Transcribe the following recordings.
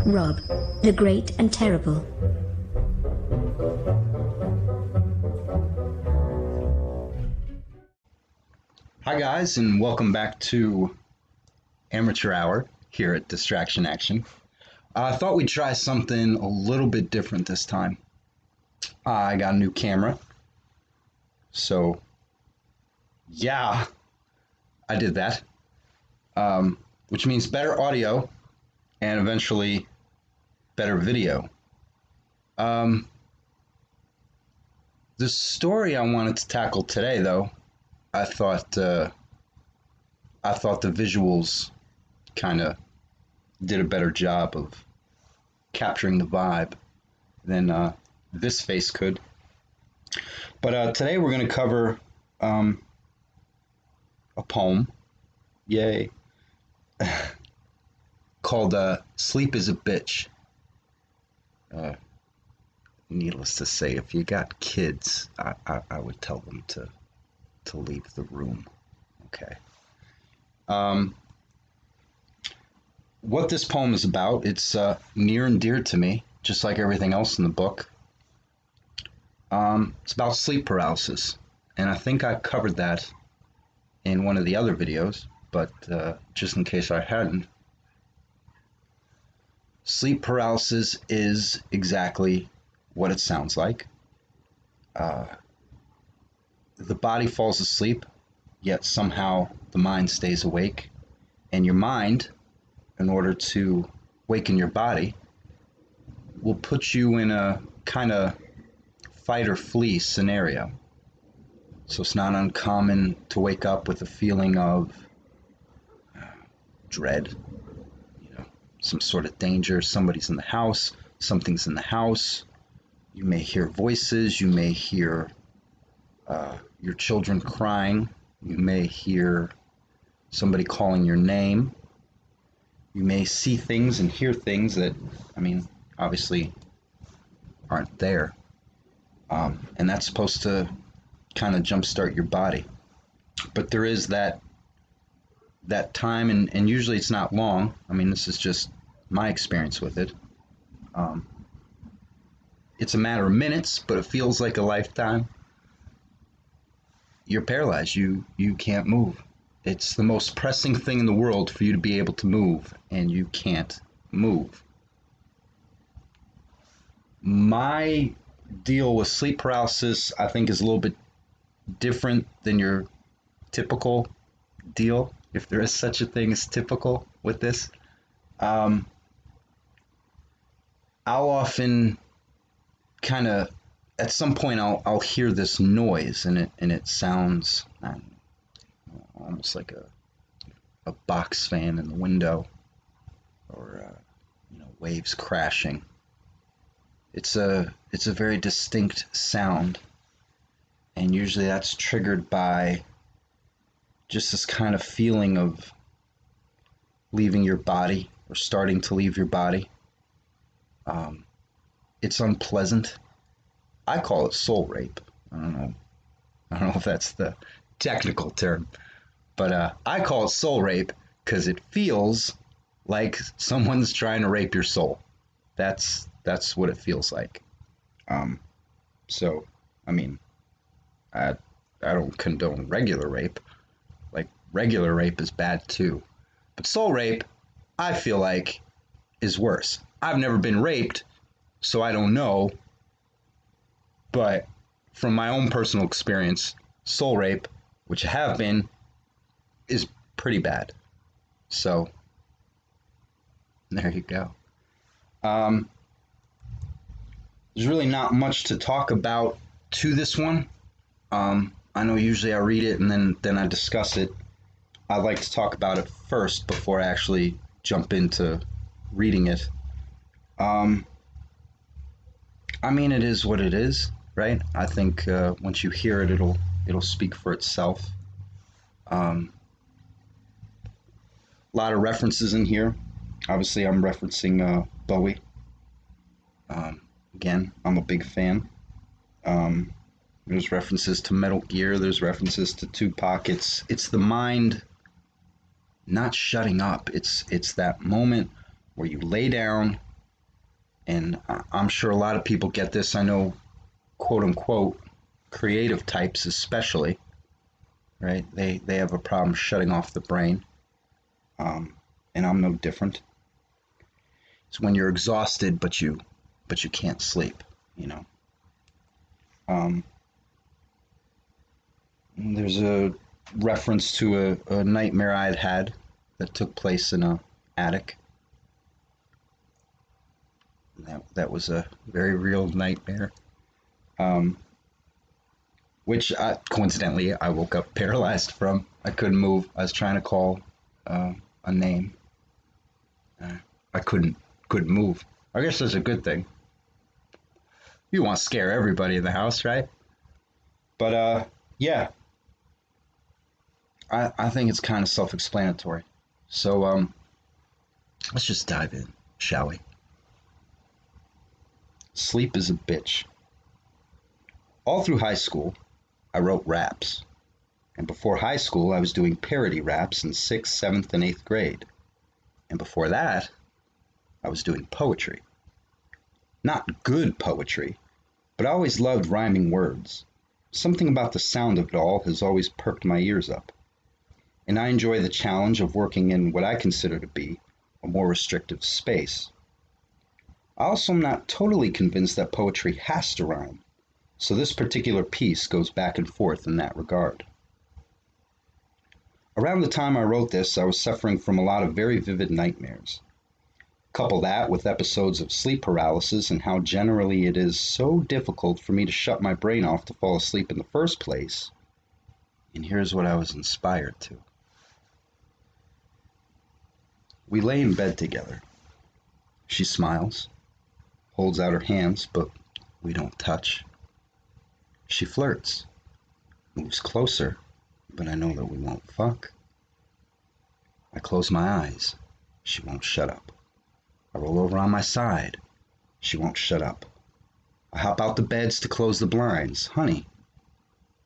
Rob, the Great and Terrible. Hi guys, and welcome back to Amateur Hour here at DistractionAction. I thought we'd try something a little bit different this time. I got a new camera, so yeah, I did that, which means better audio and eventually better video. The story I wanted to tackle today, though, I thought the visuals kind of did a better job of capturing the vibe than this face could. But today we're going to cover a poem, yay, called Sleep is a Bitch. Needless to say, if you got kids, I would tell them to leave the room. Okay. What this poem is about, it's near and dear to me, just like everything else in the book. It's about sleep paralysis, and I think I covered that in one of the other videos, but just in case I hadn't, sleep paralysis is exactly what it sounds like. The body falls asleep, yet somehow the mind stays awake, and your mind, in order to waken your body, will put you in a kind of fight or flee scenario. So it's not uncommon to wake up with a feeling of dread, some sort of danger. Somebody's in the house, something's in the house. You may hear voices, you may hear your children crying, you may hear somebody calling your name, you may see things and hear things that, obviously aren't there. And that's supposed to kind of jumpstart your body. But there is that time, and usually it's not long. This is just my experience with it. It's a matter of minutes, but it feels like a lifetime. You're paralyzed. You can't move. It's the most pressing thing in the world for you to be able to move, and you can't move. My deal with sleep paralysis, I think, is a little bit different than your typical deal, if there is such a thing as typical with this. I'll often kind of, at some point, I'll hear this noise, and it sounds almost like a box fan in the window, or waves crashing. It's a very distinct sound, and usually that's triggered by just this kind of feeling of leaving your body, or starting to leave your body. It's unpleasant. I call it soul rape. I don't know if that's the technical term, but I call it soul rape because it feels like someone's trying to rape your soul. That's what it feels like. So I don't condone regular rape. Like, regular rape is bad too, but soul rape, I feel like, is worse. I've never been raped, so I don't know. But from my own personal experience, soul rape, which I have been, is pretty bad. So there you go. There's really not much to talk about to this one. I know usually I read it and then I discuss it. I like to talk about it first before I actually jump into reading it. It is what it is, right? I think once you hear it, it'll speak for itself. A lot of references in here. Obviously, I'm referencing Bowie. Again, I'm a big fan. There's references to Metal Gear. There's references to Tupac. It's the mind not shutting up. It's that moment where you lay down And I'm sure a lot of people get this. I know, quote unquote, creative types especially, right? They have a problem shutting off the brain. And I'm no different. It's when you're exhausted, but you can't sleep, you know. Um, there's a reference to a nightmare I'd had that took place in a attic. That was a very real nightmare. Um, which coincidentally I woke up paralyzed from. I couldn't move. I was trying to call a name. I couldn't move. I guess that's a good thing. You want to scare everybody in the house, right? But yeah, I think it's kind of self-explanatory. So let's just dive in, shall we? Sleep is a bitch. All through high school, I wrote raps. And before high school, I was doing parody raps in 6th, 7th, and 8th grade. And before that, I was doing poetry. Not good poetry, but I always loved rhyming words. Something about the sound of it all has always perked my ears up. And I enjoy the challenge of working in what I consider to be a more restrictive space. I also am not totally convinced that poetry has to rhyme, so this particular piece goes back and forth in that regard. Around the time I wrote this, I was suffering from a lot of very vivid nightmares. Couple that with episodes of sleep paralysis and how generally it is so difficult for me to shut my brain off to fall asleep in the first place, and here's what I was inspired to. We lay in bed together. She smiles, holds out her hands, but we don't touch. She flirts, moves closer, but I know that we won't fuck. I close my eyes. She won't shut up. I roll over on my side. She won't shut up. I hop out the beds to close the blinds. Honey,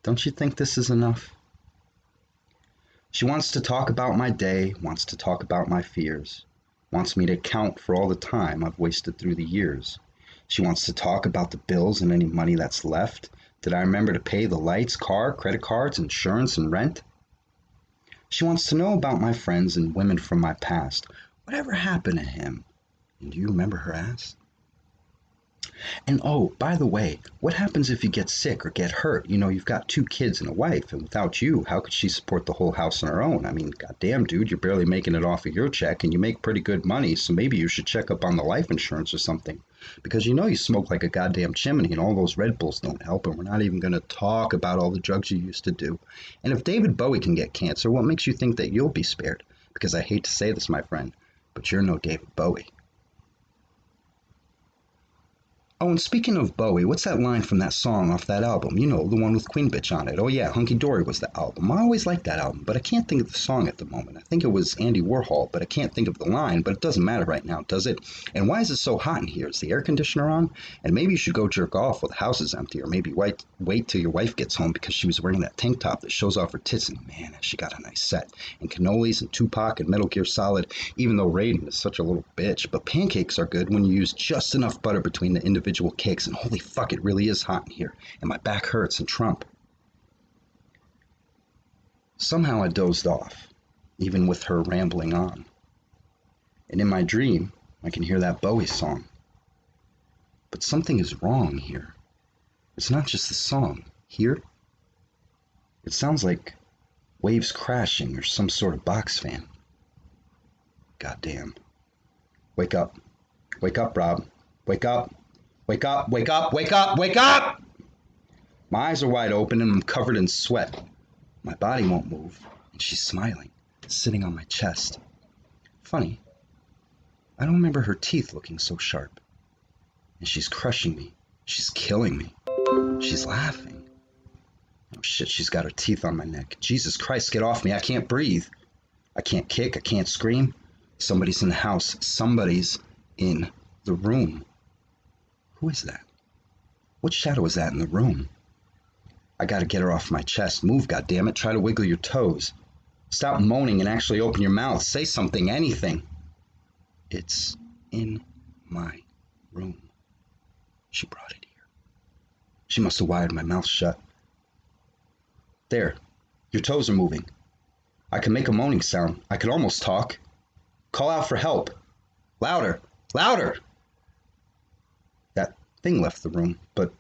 don't you think this is enough? She wants to talk about my day, wants to talk about my fears, wants me to account for all the time I've wasted through the years. She wants to talk about the bills and any money that's left. Did I remember to pay the lights, car, credit cards, insurance, and rent? She wants to know about my friends and women from my past. Whatever happened to him? And do you remember her ass? And oh, by the way, what happens if you get sick or get hurt? You know, you've got 2 kids and a wife, and without you, how could she support the whole house on her own? I mean, goddamn, dude, you're barely making it off of your check, and you make pretty good money, so maybe you should check up on the life insurance or something. Because you know you smoke like a goddamn chimney, and all those Red Bulls don't help, and we're not even going to talk about all the drugs you used to do. And if David Bowie can get cancer, what makes you think that you'll be spared? Because I hate to say this, my friend, but you're no David Bowie. Oh, and speaking of Bowie, what's that line from that song off that album? You know, the one with Queen Bitch on it. Oh yeah, Hunky Dory was the album. I always liked that album, but I can't think of the song at the moment. I think it was Andy Warhol, but I can't think of the line, but it doesn't matter right now, does it? And why is it so hot in here? Is the air conditioner on? And maybe you should go jerk off while the house is empty, or maybe wait till your wife gets home because she was wearing that tank top that shows off her tits, and man, she got a nice set. And cannolis and Tupac and Metal Gear Solid, even though Raiden is such a little bitch. But pancakes are good when you use just enough butter between the individual cakes, and holy fuck, it really is hot in here, and my back hurts and Trump. Somehow I dozed off, even with her rambling on. And in my dream, I can hear that Bowie song. But something is wrong here. It's not just the song. Here, it sounds like waves crashing or some sort of box fan. Goddamn. Wake up. Wake up, Rob. Wake up. Wake up, wake up, wake up, wake up! My eyes are wide open and I'm covered in sweat. My body won't move, and she's smiling, sitting on my chest. Funny, I don't remember her teeth looking so sharp. And she's crushing me. She's killing me. She's laughing. Oh shit, she's got her teeth on my neck. Jesus Christ, get off me, I can't breathe. I can't kick, I can't scream. Somebody's in the house. Somebody's in the room. Who is that? What shadow is that in the room? I gotta get her off my chest. Move, goddammit. Try to wiggle your toes. Stop moaning and actually open your mouth. Say something, anything. It's in my room. She brought it here. She must have wired my mouth shut. There. Your toes are moving. I can make a moaning sound. I can almost talk. Call out for help. Louder! Louder! That thing left the room, but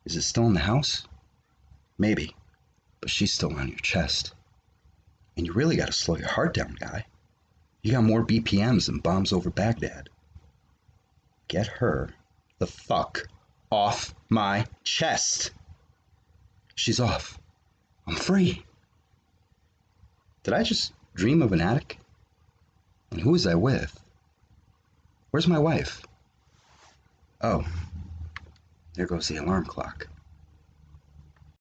is it still in the house? Maybe, but she's still on your chest. And you really gotta slow your heart down, guy. You got more BPMs than bombs over Baghdad. Get her the fuck off my chest. She's off. I'm free. Did I just dream of an attic? And who was I with? Where's my wife? Oh, there goes the alarm clock.